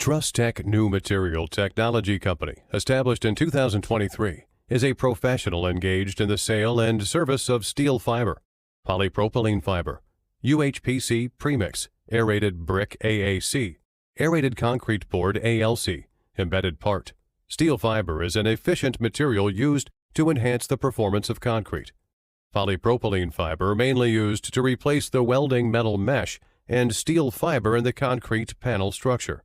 Trustek New Material Technology Company, established in 2023, is a professional engaged in the sale and service of steel fiber, polypropylene fiber, UHPC premix, aerated brick AAC, aerated concrete board ALC, embedded part. Steel fiber is an efficient material used to enhance the performance of concrete. Polypropylene fiber mainly used to replace the welding metal mesh and steel fiber in the concrete panel structure.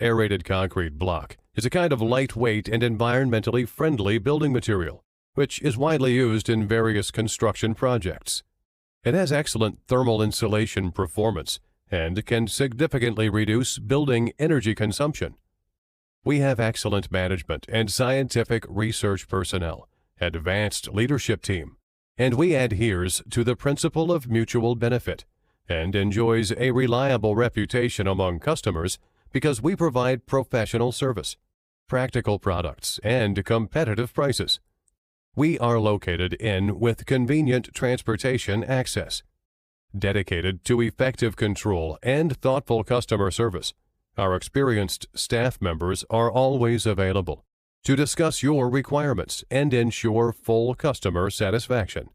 Aerated concrete block is a kind of lightweight and environmentally friendly building material, which is widely used in various construction projects. It has excellent thermal insulation performance and can significantly reduce building energy consumption. We have excellent management and scientific research personnel, advanced leadership team, and we adheres to the principle of mutual benefit and enjoys a reliable reputation among customers because we provide professional service, practical products, and competitive prices. We are located with convenient transportation access. Dedicated to effective control and thoughtful customer service, our experienced staff members are always available to discuss your requirements and ensure full customer satisfaction.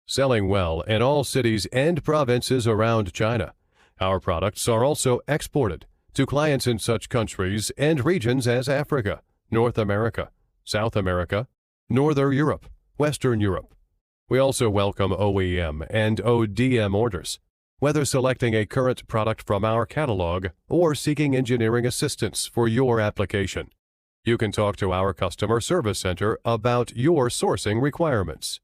Selling well in all cities and provinces around China, our products are also exported to clients in such countries and regions as Africa, North America, South America, Northern Europe, Western Europe. We also welcome OEM and ODM orders, whether selecting a current product from our catalog or seeking engineering assistance for your application. You can talk to our customer service center about your sourcing requirements.